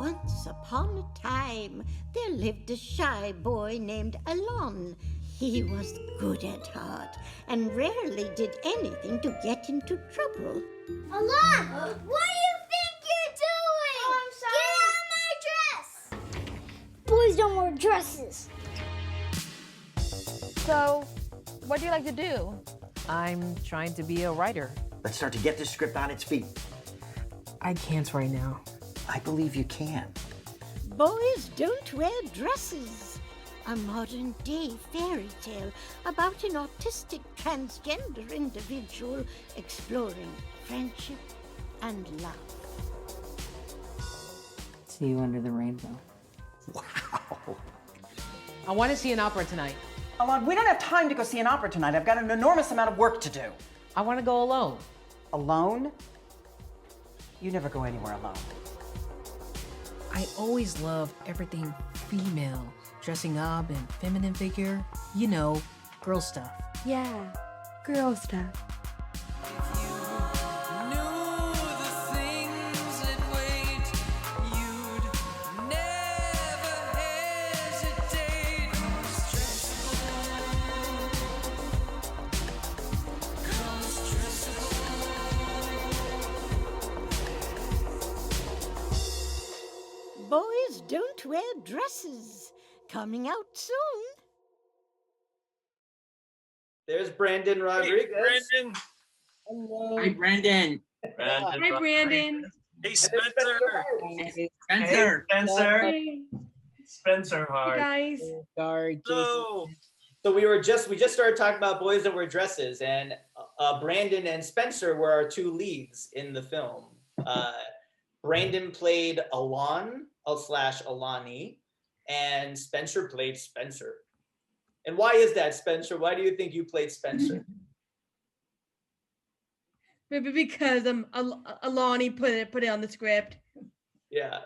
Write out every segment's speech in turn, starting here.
Once upon a time, there lived a shy boy named Alon. He was good at heart and rarely did anything to get into trouble. Alon, what do you think you're doing? Oh, I'm sorry. Get out of my dress! Boys don't wear dresses. So, what do you like to do? I'm trying to be a writer. Let's start to get this script on its feet. I can't right now. I believe you can. Boys Don't Wear Dresses, a modern-day fairy tale about an autistic transgender individual exploring friendship and love. See you under the rainbow. Wow. I want to see an opera tonight. Alon, we don't have time to go see an opera tonight. I've got an enormous amount of work to do. I want to go alone. Alone? You never go anywhere alone. I always loved everything female. Dressing up and feminine figure. You know, girl stuff. Yeah, girl stuff. Boys Don't Wear Dresses, coming out soon. There's Brandon Rodriguez. Hey, Brandon. Hello. Hi, Brandon. Brandon. Hi, Brandon. Hey, Spencer. Hey, Spencer. Hey, Spencer. Hey, Spencer Harte. guys. Hello. So we just started talking about Boys That Wear Dresses, and Brandon and Spencer were our two leads in the film. Brandon played Alon / Alani, and Spencer played Spencer. And why is that, Spencer? Why do you think you played Spencer? Maybe because Alani put it on the script. Yeah.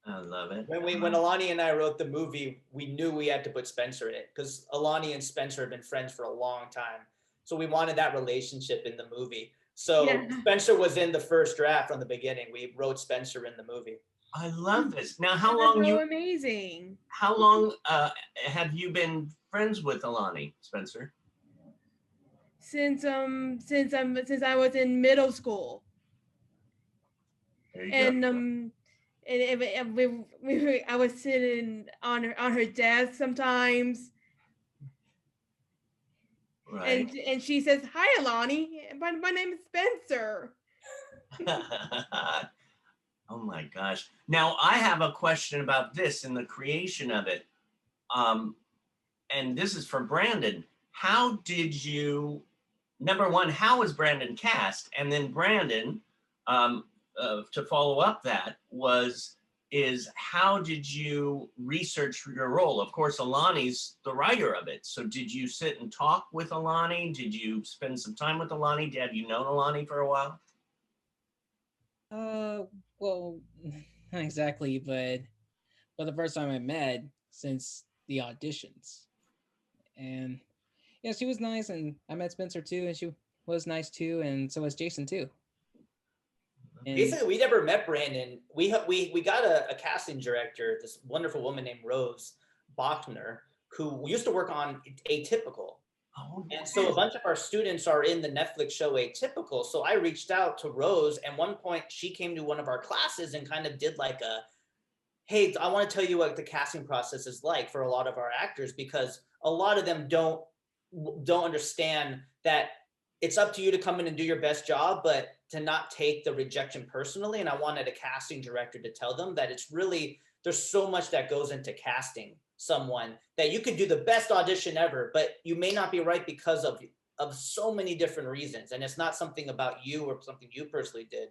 I love it. When Alani and I wrote the movie, we knew we had to put Spencer in it because Alani and Spencer have been friends for a long time. So we wanted that relationship in the movie. So Yeah. Spencer was in the first draft from the beginning. We wrote Spencer in the movie. I love this. Now, That's so amazing. how long have you been friends with Alani, Spencer? Since I was in middle school, There you and go. I was sitting on her desk sometimes, Right. and she says, "Hi, Alani. My name is Spencer." Oh my gosh. Now I have a question about this and the creation of it. And this is for Brandon. How did you, number one, how was Brandon cast? And then Brandon, to follow up that is how did you research your role? Of course, Alani's the writer of it. So did you sit and talk with Alani? Did you spend some time with Alani? Have you known Alani for a while? Well, not exactly, but the first time I met since the auditions. And yeah, she was nice, and I met Spencer too, and she was nice too, and so was Jason too. And Basically, we never met Brandon. We got a casting director, this wonderful woman named Rose Bachner, who used to work on Atypical. Oh, And so a bunch of our students are in the Netflix show Atypical. So I reached out to Rose, and one point she came to one of our classes and kind of did like hey, I want to tell you what the casting process is like for a lot of our actors, because a lot of them don't understand that it's up to you to come in and do your best job, but to not take the rejection personally. And I wanted a casting director to tell them that it's really, there's so much that goes into casting someone, that you could do the best audition ever, but you may not be right because of so many different reasons. And it's not something about you or something you personally did.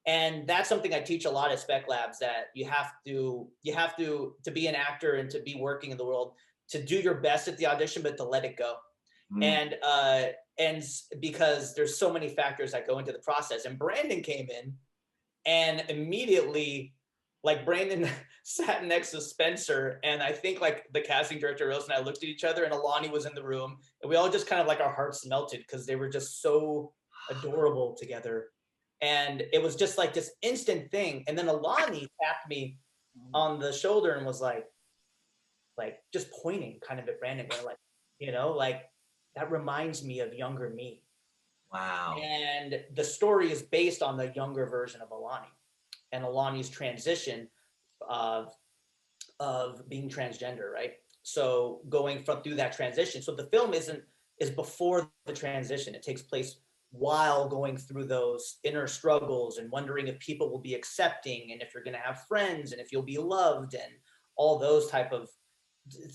And that's something I teach a lot at Spec Labs, that you have to be an actor and to be working in the world, to do your best at the audition, but to let it go. And because there's so many factors that go into the process. And Brandon came in and immediately, like, Brandon sat next to Spencer, and I think like the casting director Rose and I looked at each other, and Alani was in the room, and we all just kind of like our hearts melted because they were just so adorable together. And it was just like this instant thing. And then Alani tapped me on the shoulder and was like just pointing kind of at Brandon, going like, you know, like that reminds me of younger me. Wow. And the story is based on the younger version of Alani and Alani's transition of being transgender, right? So going through that transition. So the film is before the transition. It takes place while going through those inner struggles and wondering if people will be accepting and if you're going to have friends and if you'll be loved and all those type of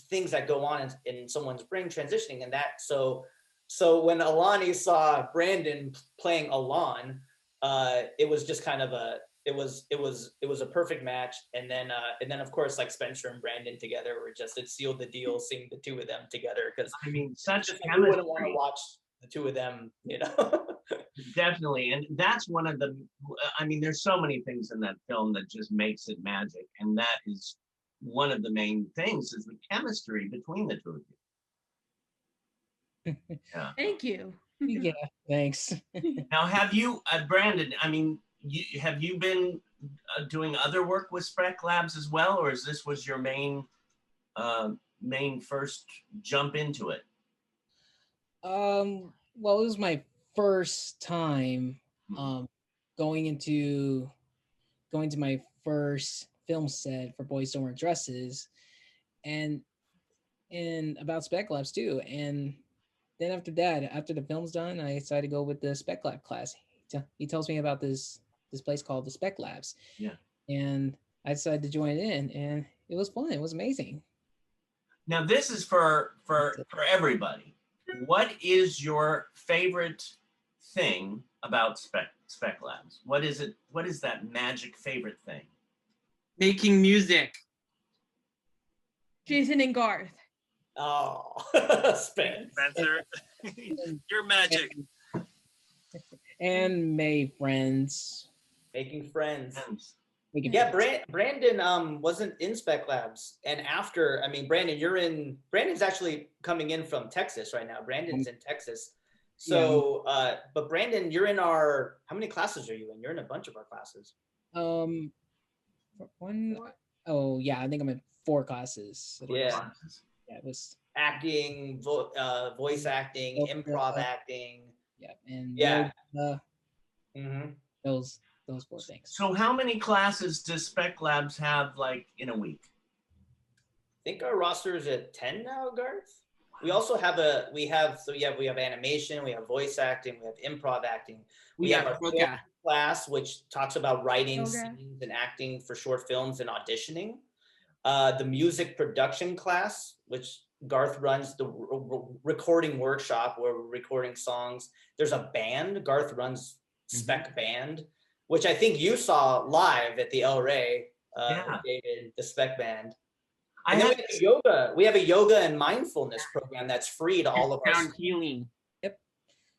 things that go on in someone's brain transitioning. And that, so when Alani saw Brandon playing Alon, it was just kind of it was a perfect match. And then of course, like Spencer and Brandon together it sealed the deal, seeing the two of them together. Because I mean, such chemistry. Wouldn't want to watch the two of them, you know. Definitely. And that's one of the, I mean, there's so many things in that film that just makes it magic. And that is one of the main things, is the chemistry between the two of you. Yeah. Thank you. Yeah, thanks. Now, have you, Brandon, I mean, have you been doing other work with Spec Labs as well? Or is this was your main first jump into it? Well, it was my first time going to my first film set for Boys Don't Wear Dresses, and about Spec Labs too. And then after that, after the film's done, I decided to go with the Spec Lab class. He tells me about this place called the Spec Labs. Yeah. And I decided to join in, and it was fun. It was amazing. Now, this is for everybody. What is your favorite thing about Spec Labs? What is it? What is that magic favorite thing? Making music. Jason and Garth. Oh, Spencer, you're magic. And made friends. Making friends. Making Yeah, friends. Brandon wasn't in Spec Labs, and after, I mean, Brandon's actually coming in from Texas right now. Brandon's in Texas. So, but Brandon, you're in how many classes are you in? You're in a bunch of our classes. Oh yeah, I think I'm in 4 classes. Yeah. Yeah, it was acting, voice acting, improv acting. Yeah, and those 4 things. So how many classes does Spec Labs have, like, in a week? I think our roster is at 10 now, Garth. We also have we have animation, we have voice acting, we have improv acting. We have our film class, which talks about writing scenes and acting for short films and auditioning. The music production class, which Garth runs, the recording workshop where we're recording songs. There's a band. Garth runs Spec Band, which I think you saw live at the El Rey, David, the Spec Band. And then we have yoga. We have a yoga and mindfulness program that's free to all of us. Sound healing. Yep.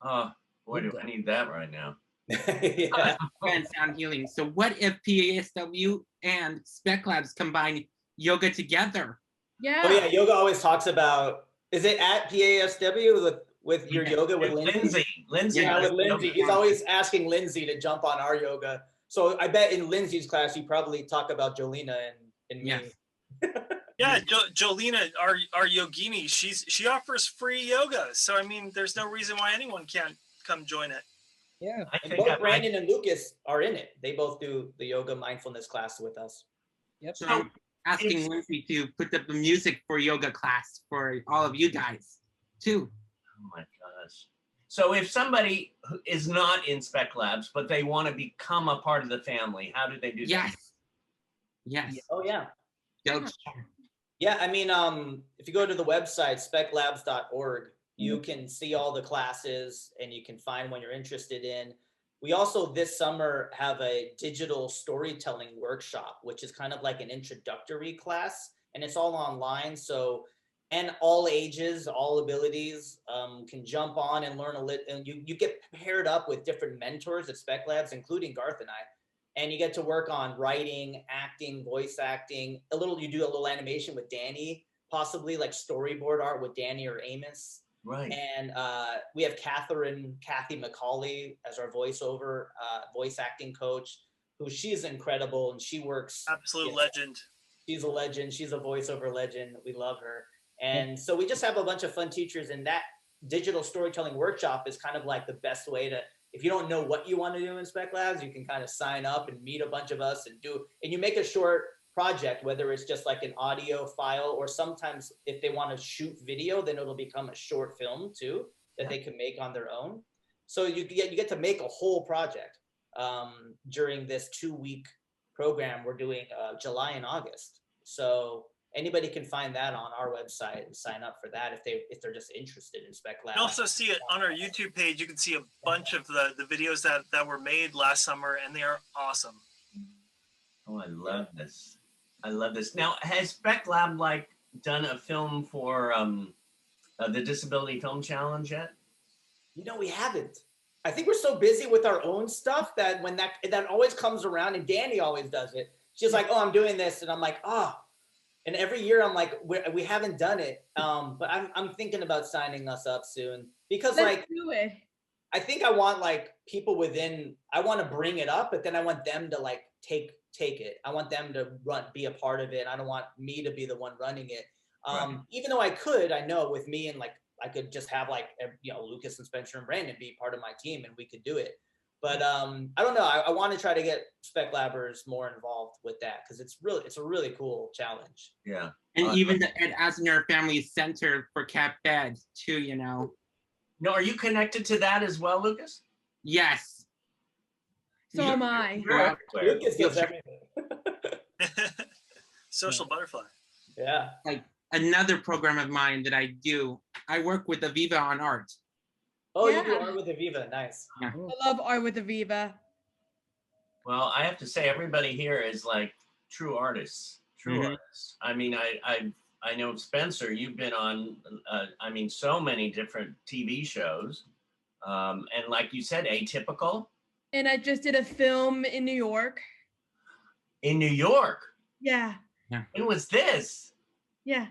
Oh, boy, do I need that right now. Yeah. And sound healing. So what if PASW and Spec Labs combine yoga together? Yeah. Oh yeah, yoga always talks about. Is it at PASW with your yoga with Lindsay? Lindsay. Yeah, with Lindsay. He's always asking Lindsay to jump on our yoga. So I bet in Lindsay's class you probably talk about Jolena and me. Yeah, Jolena, our yogini, she offers free yoga. So I mean, there's no reason why anyone can't come join it. Yeah. And both Brandon and Lucas are in it. They both do the yoga mindfulness class with us. Yep. So I'm asking Lindsay to put up the music for yoga class for all of you guys too. Oh my gosh. So if somebody is not in Spec Labs, but they want to become a part of the family, how do they do that? Yes. Oh yeah. Go. Yeah, I mean, if you go to the website, speclabs.org, you can see all the classes and you can find one you're interested in. We also this summer have a digital storytelling workshop, which is kind of like an introductory class, and it's all online. So, and all ages, all abilities can jump on and learn and you get paired up with different mentors at Spec Labs, including Garth and I. And you get to work on writing, acting, voice acting, you do a little animation with Danny, possibly like storyboard art with Danny or Amos. Right. And we have Kathy McCauley as our voiceover voice acting coach, who she's incredible, and she works Absolute legend. She's a legend. She's a voiceover legend. We love her. And so we just have a bunch of fun teachers, and that digital storytelling workshop is kind of like the best way to, if you don't know what you want to do in Spec Labs, you can kind of sign up and meet a bunch of us and you make a short project, whether it's just like an audio file, or sometimes if they want to shoot video, then it'll become a short film too that they can make on their own. So you get to make a whole project during this 2-week program we're doing July and August. So anybody can find that on our website and sign up for that if they're just interested in Spec Labs. You also see it on our YouTube page. You can see a bunch of the videos that were made last summer, and they are awesome. Oh, I love this. I love this. Now, has Spec Lab done a film for the Disability Film Challenge yet? We haven't. I think we're so busy with our own stuff that when that always comes around, and Danny always does it. She's like, "Oh, I'm doing this," and I'm like, "Oh." And every year I'm like, we haven't done it. But I'm thinking about signing us up soon, because Let's do it. I think I want people within. I want to bring it up, but then I want them to take it. I want them to be a part of it. I don't want me to be the one running it. Right. Even though I know with me and I could just have Lucas and Spencer and Brandon be part of my team and we could do it. But I don't know. I want to try to get Spec Labbers more involved with that, because it's a really cool challenge. Yeah. And even the Ed Asner Family Center for Cap Ed too, No, are you connected to that as well, Lucas? Yes. So am I. Lucas does everything. Social butterfly. Yeah. Like another program of mine that I do, I work with Aviva on art. Oh, Yeah. you do art with Aviva. Nice. Yeah. I love art with Aviva. Well, I have to say, everybody here is true artists. True artists. I mean, I know Spencer. You've been on, so many different TV shows, and like you said, Atypical. And I just did a film in New York. In New York. Yeah. When was this? Yeah.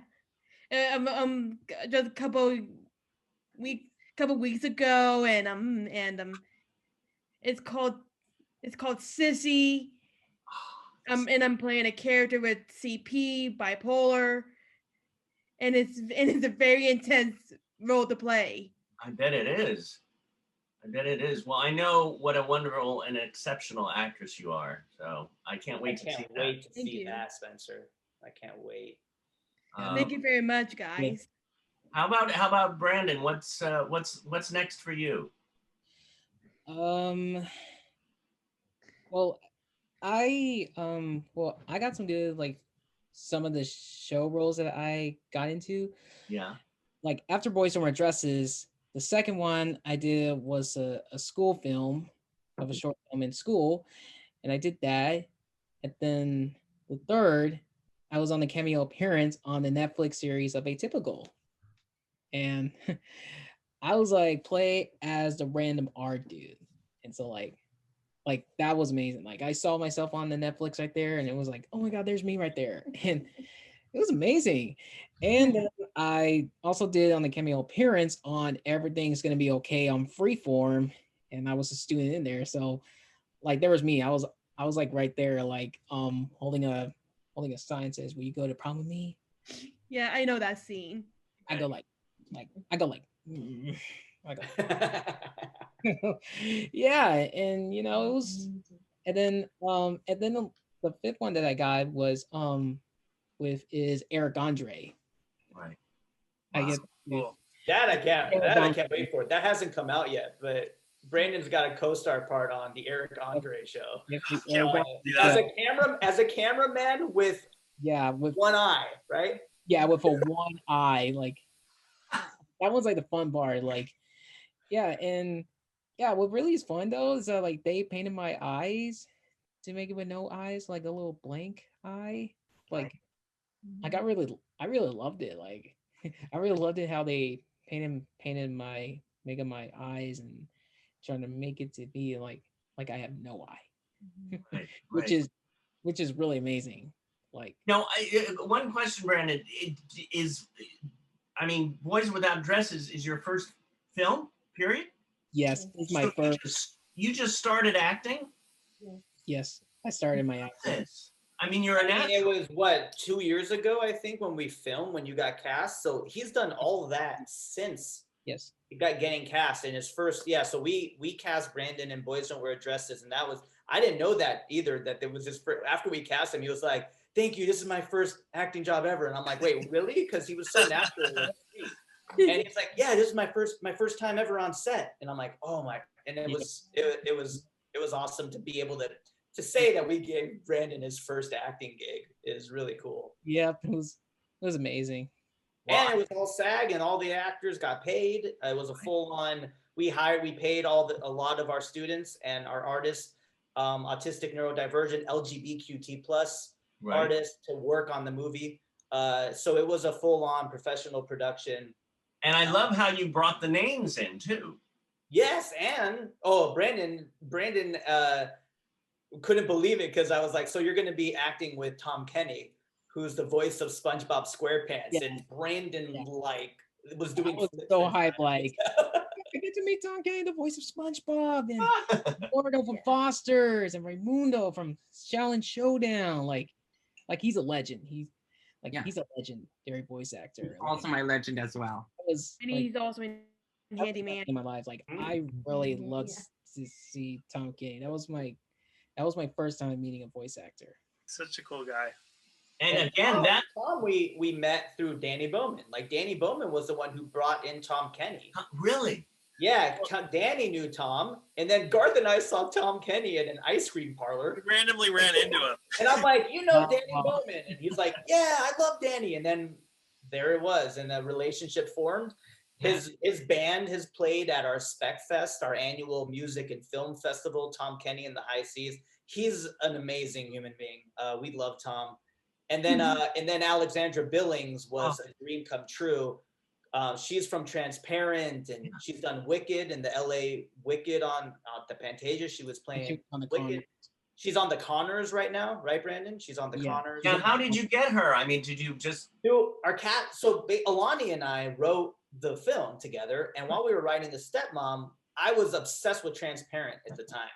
Just a couple weeks ago, and it's called Sissy. And I'm playing a character with CP, bipolar, and it's a very intense role to play. I bet it is. Well, I know what a wonderful and exceptional actress you are, so I can't wait to see that. to see that, Spencer. I can't wait. Thank you very much, guys. How about Brandon? What's next for you? Well, I got some good some of the show roles that I got into. Yeah. After Boys Don't Wear Dresses, the second one I did was a school film of a short film in school, and I did that. And then the third, I was on the cameo appearance on the Netflix series of Atypical. And I was play as the random art dude. And so that was amazing. I saw myself on the Netflix right there, and it was oh my God, there's me right there. And it was amazing. And then I also did on the cameo appearance on Everything's Gonna Be Okay on Freeform, and I was a student in there. So there was me. I was right there, holding a sign that says, "Will you go to prom with me?" Yeah, I know that scene. I go yeah, and it was, and then the fifth one that I got was is Eric Andre. Right. I get Cool. That I can't wait for. That hasn't come out yet, but Brandon's got a co-star part on the Eric Andre show. As a cameraman with one eye, right? Yeah, with a one eye. That was the fun part. What really is fun though is that they painted my eyes to make it with no eyes, a little blank eye. I really loved it. I really loved it how they making my eyes and trying to make it to be like I have no eye. Right. which is really amazing. Now, one question, Brandon, I mean, Boys Without Dresses is your first film, period? Yes, it's my So first. You just started acting? Yes, I started my acting. I mean, you're a I mean, it natural. was what, 2 years ago, I think, when we filmed, when you got cast. So he's done all that since Yes. he got getting cast in his first. Yeah, so we cast Brandon in Boys Don't Wear Dresses, and that was, I didn't know that either. That there was his first, after we cast him, he was like, "Thank you, this is my first acting job ever," and I'm like, "Wait, really?" Because he was so natural. And he's like, "Yeah, this is my first time ever on set," and I'm like, "Oh my!" And it was awesome to be able to say that we gave Brandon his first acting gig is really cool. Yep, it was amazing. And it was all SAG, and all the actors got paid. It was a full on. We paid a lot of our students and our artists, autistic, neurodivergent, LGBTQ+ artists to work on the movie. So it was a full on professional production. And I love how you brought the names in too. Yes, and Brandon couldn't believe it because I was like, "So you're going to be acting with Tom Kenny, who's the voice of SpongeBob SquarePants," and Brandon was doing. I was so hyped, like I get to meet Tom Kenny, the voice of SpongeBob, and Gordo from Foster's, and Raimundo from Shaolin Showdown. Like he's a legend. He's a legendary voice actor. He's also my legend as well. And he's also in Handyman. In my life, like I really love to see Tom Kenny. That was my first time meeting a voice actor. Such a cool guy. And again, Tom we met through Danny Bowman. Like Danny Bowman was the one who brought in Tom Kenny. Really? Yeah, Danny knew Tom, and then Garth and I saw Tom Kenny at an ice cream parlor. We randomly ran into him. And I'm like, "You know Danny Bowman?" And he's like, "Yeah, I love Danny." And then there it was, and the relationship formed. His band has played at our Spec Fest, our annual music and film festival. Tom Kenny and the High Seas. He's an amazing human being. We love Tom. And then Alexandra Billings was a dream come true. She's from Transparent, and she's done Wicked in the LA Wicked on the Pantasia. She was playing Wicked. She's on the Connors right now, right, Brandon? She's on the Connors. Now, how did you get her? I mean, did you just do our cat? So Alani and I wrote the film together, and while we were writing The Stepmom, I was obsessed with Transparent at the time,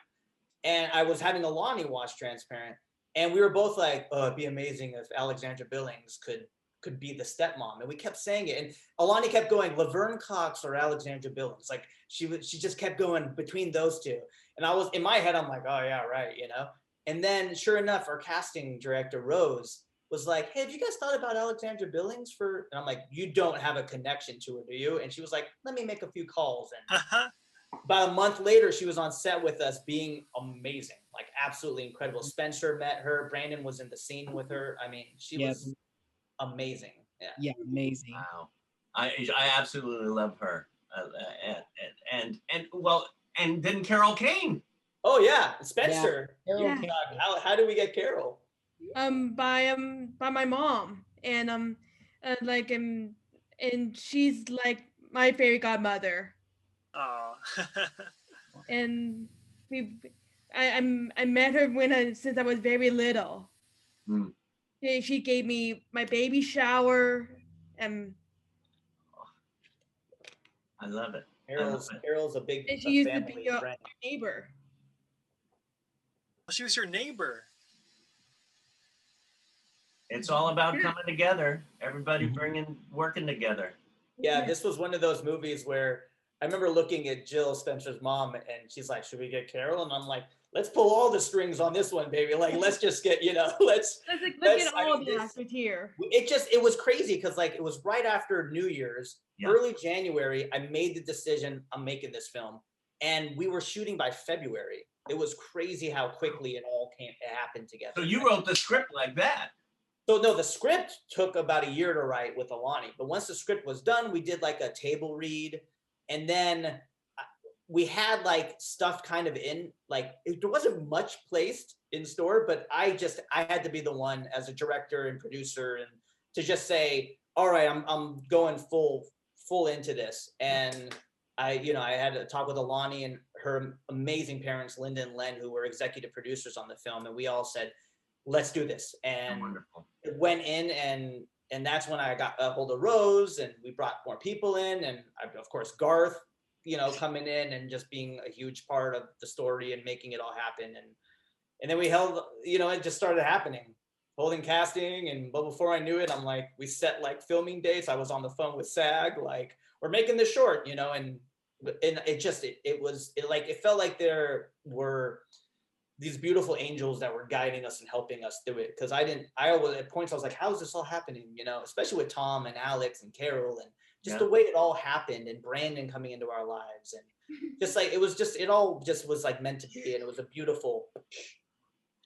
and I was having Alani watch Transparent, and we were both like, "Oh, it'd be amazing if Alexandra Billings could be the stepmom," and we kept saying it, and Alani kept going, Laverne Cox or Alexandra Billings. Like she just kept going between those two, and I was in my head, I'm like, "Oh yeah, right," you know. And then sure enough, our casting director Rose was like, "Hey, have you guys thought about Alexandra Billings for?" And I'm like, "You don't have a connection to her, do you?" And she was like, "Let me make a few calls." And about a month later, she was on set with us, being amazing, like absolutely incredible. Spencer met her. Brandon was in the scene with her. I mean, she was amazing. Yeah, amazing. Wow, I absolutely love her. And then Carol Kane. Oh yeah, Spencer. Yeah. How did we get Carol? By my mom, and and she's like my fairy godmother. Oh. And I met her since I was very little. Mm. She gave me my baby shower, and I love it. Carol's a big and she used to family be a friend. neighbor. She was your neighbor. It's all about coming together. Everybody working together. Yeah, this was one of those movies where I remember looking at Jill, Spencer's mom, and she's like, "Should we get Carol?" And I'm like, "Let's pull all the strings on this one, baby. Like, let's just get, let's get all the actors here." It was crazy because like it was right after New Year's, early January. I made the decision, I'm making this film, and we were shooting by February. It was crazy how quickly it happened together. So you wrote the script like that. So no, the script took about a year to write with Alani, but once the script was done, we did like a table read, and then we had like stuff kind of in, like there wasn't much placed in store, but I had to be the one as a director and producer and to just say, "All right, I'm going full into this." And I had to talk with Alani and her amazing parents, Linda and Len, who were executive producers on the film, and we all said, "Let's do this." And it went in, and that's when I got a hold of Rose, and we brought more people in, and of course Garth, coming in and just being a huge part of the story and making it all happen. And then we held, it just started happening, holding casting. But before I knew it, I'm like, we set like filming dates. I was on the phone with SAG, like, we're making this short, and it felt like there were these beautiful angels that were guiding us and helping us through it. Cause at points I was like, how is this all happening? Especially with Tom and Alex and Carol, and just the way it all happened, and Brandon coming into our lives, and just like, it all just was like meant to be. And it was a beautiful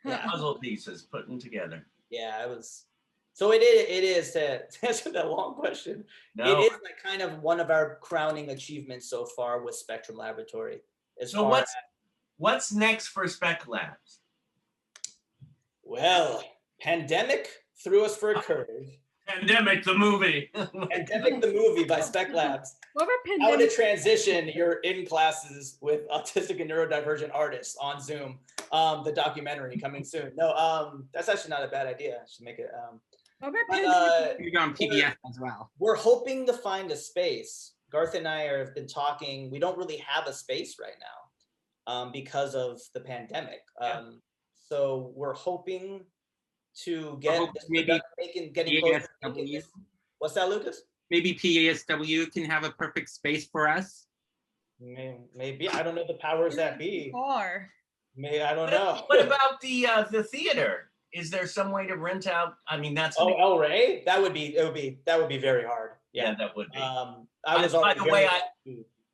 puzzle pieces putting together. Yeah, it was. So it is to answer that long question. No. It is like kind of one of our crowning achievements so far with Spectrum Laboratory. So what's next for Spec Labs? Well, pandemic threw us for a curve. Pandemic the movie. Pandemic the movie by Spec Labs. What about How to pandemic? transition your in classes with autistic and neurodivergent artists on Zoom. The documentary coming soon. No, that's actually not a bad idea. I should make it. What about pandemic? You're on PDF as well. We're hoping to find a space. Garth and I have been talking. We don't really have a space right now because of the pandemic. So we're hoping to get getting close. What's that, Lucas? Maybe PASW can have a perfect space for us. Maybe. I don't know the powers that be. Or Maybe, I don't know. What about the theater? Is there some way to rent out? I mean, that's El Rey. That would be very hard. Yeah, that would be. I was by the way,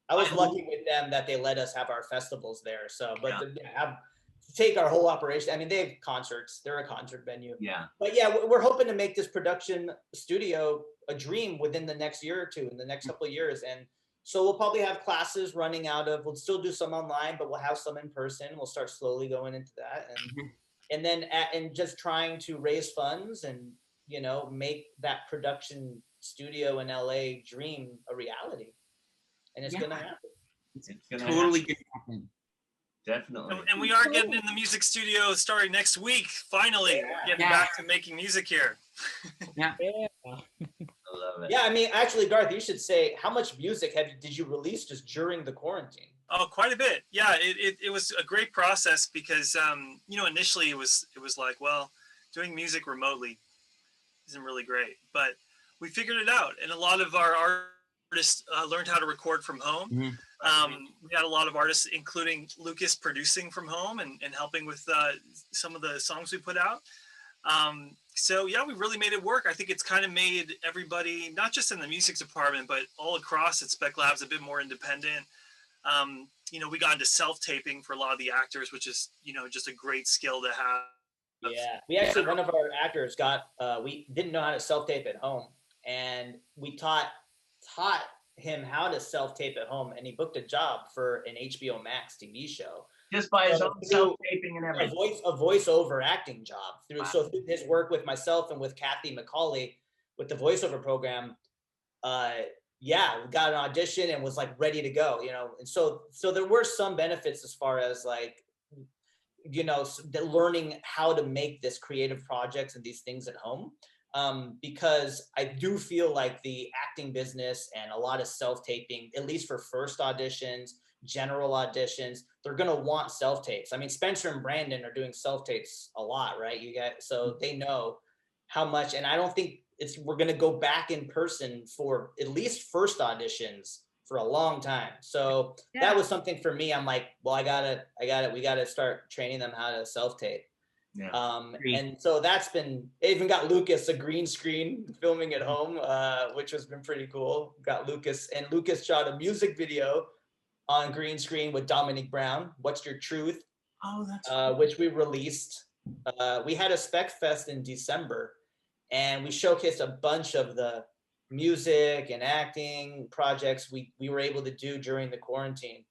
I was lucky with them that they let us have our festivals there. So, but to take our whole operation. I mean, they have concerts. They're a concert venue. Yeah. But yeah, we're hoping to make this production studio a dream within the next year or two, in the next couple of years. And so we'll probably have classes running out of, we'll still do some online, but we'll have some in person. We'll start slowly going into that. And then and just trying to raise funds and, make that production studio in LA dream a reality. And it's going to happen. It's gonna Totally happen. gonna happen. Definitely. And we are getting in the music studio starting next week. Finally, getting back to making music here. Yeah. I love it. Yeah, I mean, actually, Garth, you should say, how much music did you release just during the quarantine? Oh, quite a bit. Yeah, it was a great process because initially it was like, well, doing music remotely isn't really great, but we figured it out, and a lot of our artists learned how to record from home. We had a lot of artists, including Lucas, producing from home and helping with some of the songs we put out. So yeah, we really made it work. I think it's kind of made everybody, not just in the music department, but all across at Spec Labs, a bit more independent. We got into self-taping for a lot of the actors, which is, just a great skill to have. Yeah, we actually, one of our actors we didn't know how to self-tape at home, and we taught him how to self-tape at home, and he booked a job for an HBO Max TV show. Just by his own self-taping and everything. A voiceover acting job. So through his work with myself and with Kathy McCauley with the voiceover program, we got an audition and was like ready to go, And so there were some benefits as far as like, learning how to make this creative projects and these things at home. Because I do feel like the acting business and a lot of self-taping, at least for first auditions, general auditions, they're going to want self-tapes. I mean, Spencer and Brandon are doing self-tapes a lot, right? So they know how much, and I don't think we're going to go back in person for at least first auditions for a long time. So that was something for me. I'm like, well, we got to start training them how to self-tape. Yeah. And so I even got Lucas a green screen filming at home, which has been pretty cool. Got Lucas shot a music video on green screen with Dominic Brown, What's Your Truth? Oh, that's cool. Which we released. We had a Spec Fest in December, and we showcased a bunch of the music and acting projects we were able to do during the quarantine.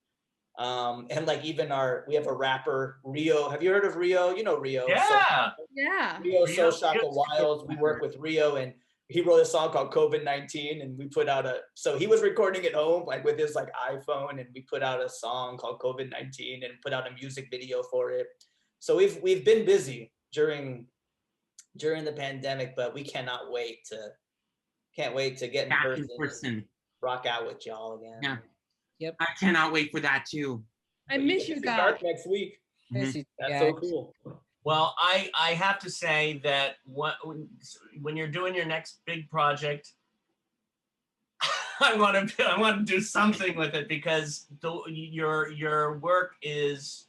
And like even we have a rapper, Rio. Have you heard of Rio? You know Rio. Yeah. Rio So Shaka Wild. We work with Rio, and he wrote a song called COVID-19, and we put out so he was recording at home, like with his like iPhone, and we put out a song called COVID-19 and put out a music video for it. So we've been busy during the pandemic, but we cannot wait to Can't wait to get in back in person, person. rock out with y'all again. Yeah. Yep. I cannot wait for that too. I miss you guys. Garth next week. Miss you That's so guys. cool. Well, I have to say that when you're doing your next big project, I want to do something with it because your work is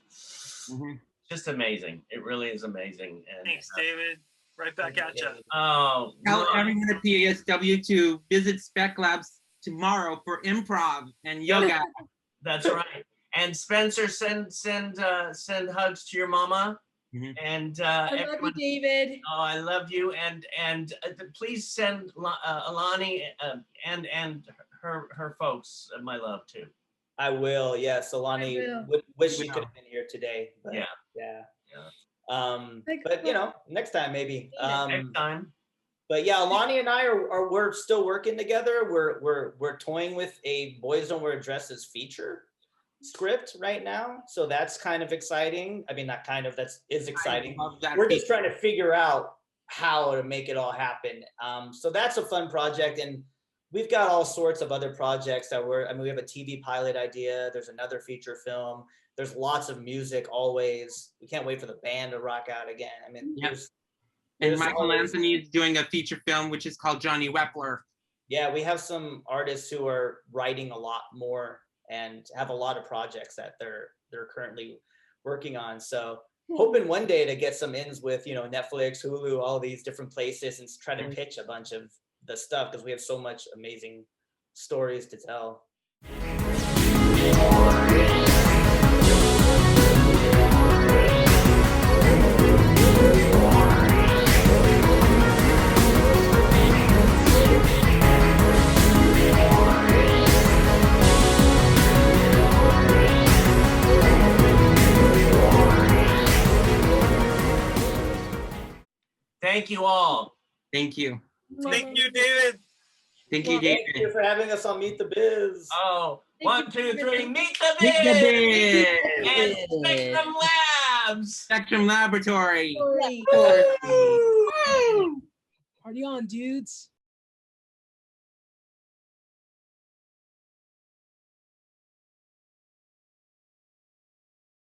just amazing. It really is amazing. And Thanks, David. Right back at you. oh, Tell everyone at PASW to visit Spec Labs tomorrow for improv and yoga. that's right. And Spencer, send hugs to your mama. And I love you, everyone, David. oh, I love you. And please send Alani and her folks my love too. I will. Yes, Alani. Wish she could have been here today. But yeah. But you know, next time maybe. Next time. But yeah, Alani and I we're still working together. We're toying with a Boys Don't Wear Dresses feature script right now, so that's kind of exciting. I mean, not kind of, that is exciting. We're just trying to figure out how to make it all happen. So that's a fun project, and we've got all sorts of other projects that we have a TV pilot idea. There's another feature film. There's lots of music always. We can't wait for the band to rock out again. I mean, and Michael Anthony is doing a feature film which is called Johnny Wepler. Yeah, we have some artists who are writing a lot more and have a lot of projects that they're currently working on. So hoping one day to get some ins with, you know, Netflix, Hulu, all these different places, and try to pitch a bunch of the stuff because we have so much amazing stories to tell. Thank you all. Thank you. Thank you, David. Thank you, David. Thank you for having us on Meet the Biz. Oh, 1, 2, 3, Meet the Meet the Biz! Biz! And Spectrum Labs! Spectrum Laboratory. Party on, dudes.